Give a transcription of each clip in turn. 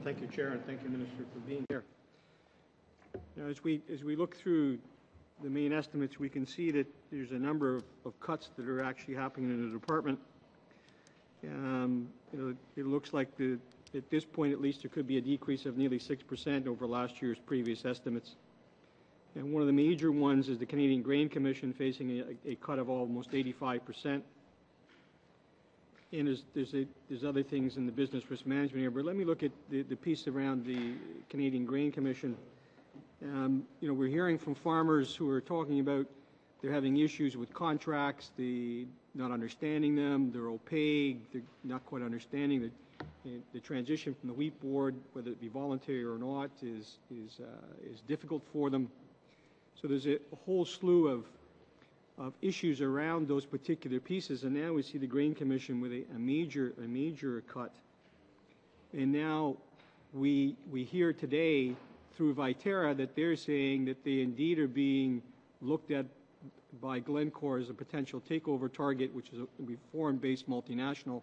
Thank you, Chair, and thank you, Minister, for being here. Now, as we look through the main estimates, we can see that there's a number of cuts that are actually happening in the department. It looks like at this point, at least, there could be a decrease of nearly 6% over last year's previous estimates. And one of the major ones is the Canadian Grain Commission facing a cut of almost 85%. And there's other things in the business risk management area. But let me look at the piece around the Canadian Grain Commission. We're hearing from farmers who are talking about they're having issues with contracts, not understanding them, they're opaque, they're not quite understanding the transition from the wheat board, whether it be voluntary or not, is difficult for them. So there's a whole slew of issues around those particular pieces, and now we see the Grain Commission with a major cut. And now we hear today through Viterra that they're saying that they indeed are being looked at by Glencore as a potential takeover target, which is a foreign-based multinational.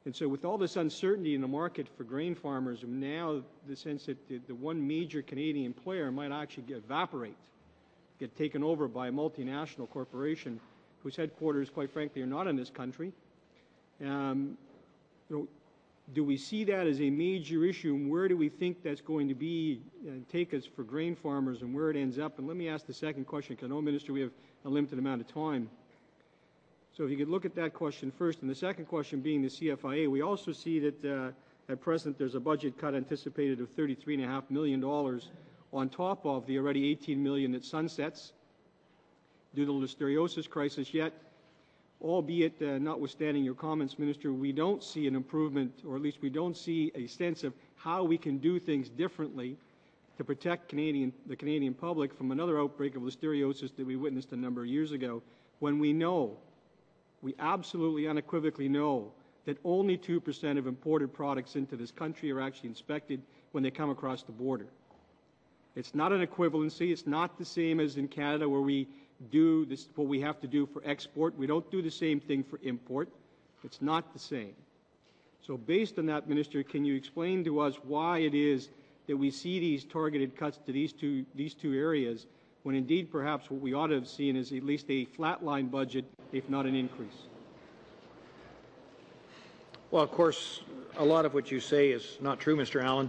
And so with all this uncertainty in the market for grain farmers, now the sense that the one major Canadian player might actually evaporate, get taken over by a multinational corporation whose headquarters, quite frankly, are not in this country. Do we see that as a major issue, and where do we think that's going to be and take us for grain farmers and where it ends up? And let me ask the second question, because I know, Minister, we have a limited amount of time. So if you could look at that question first, and the second question being the CFIA, we also see that at present there's a budget cut anticipated of $33.5 million on top of the already $18 million that sunsets due to the listeriosis crisis. Yet, albeit notwithstanding your comments, Minister, we don't see an improvement, or at least we don't see a sense of how we can do things differently to protect the Canadian public from another outbreak of listeriosis that we witnessed a number of years ago, when we absolutely unequivocally know that only 2% of imported products into this country are actually inspected when they come across the border. It's not an equivalency. It's not the same as in Canada, where we do this, what we have to do for export. We don't do the same thing for import. It's not the same. So based on that, Minister, can you explain to us why it is that we see these targeted cuts to these two areas, when indeed perhaps what we ought to have seen is at least a flatline budget, if not an increase? Well, of course, a lot of what you say is not true, Mr. Allen.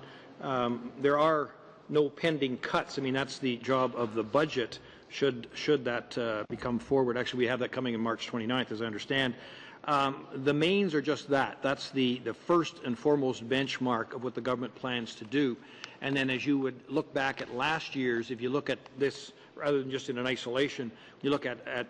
There are no pending cuts. I mean, that's the job of the budget, should that become forward. Actually, we have that coming in March 29th, as I understand. The mains are just that. That's the first and foremost benchmark of what the government plans to do. And then as you would look back at last year's, if you look at this rather than just in an isolation, you look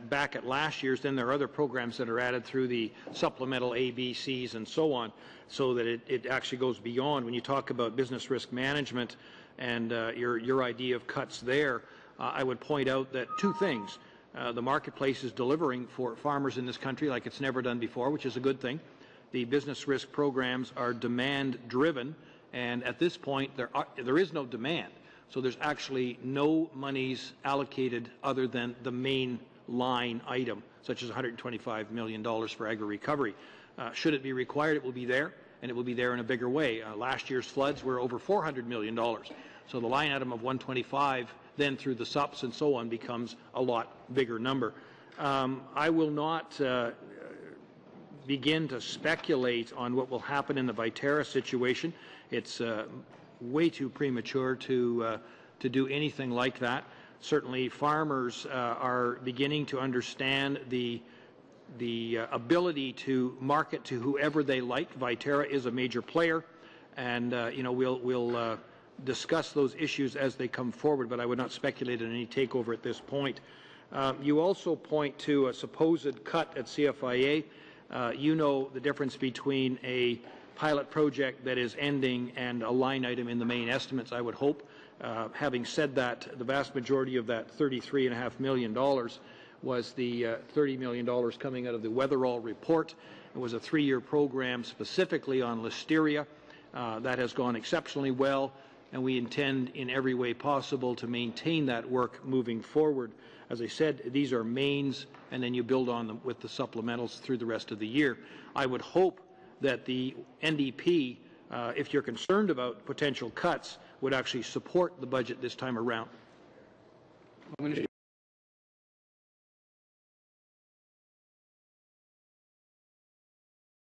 back at last year's, then there are other programs that are added through the supplemental A, B, Cs, and so on, so that it actually goes beyond. When you talk about business risk management and your idea of cuts there, I would point out that two things. The marketplace is delivering for farmers in this country like it's never done before, which is a good thing. The business risk programs are demand-driven, and at this point there is no demand. So there's actually no monies allocated other than the main line item, such as $125 million for agri-recovery. Should it be required, it will be there, and it will be there in a bigger way. Last year's floods were over $400 million. So the line item of 125 then through the SUPs and so on becomes a lot bigger number. I will not begin to speculate on what will happen in the Viterra situation. It's way too premature to do anything like that. Certainly farmers are beginning to understand the ability to market to whoever they like. Viterra is a major player, and we'll discuss those issues as they come forward, but I would not speculate on any takeover at this point. You also point to a supposed cut at CFIA. You know the difference between a pilot project that is ending and a line item in the main estimates, I would hope. Having said that, the vast majority of that $33.5 million was the $30 million coming out of the Weatherall report. It was a 3-year program specifically on listeria. That has gone exceptionally well, and we intend in every way possible to maintain that work moving forward. As I said, these are mains, and then you build on them with the supplementals through the rest of the year. I would hope that the NDP if you're concerned about potential cuts, would actually support the budget this time around. Minister.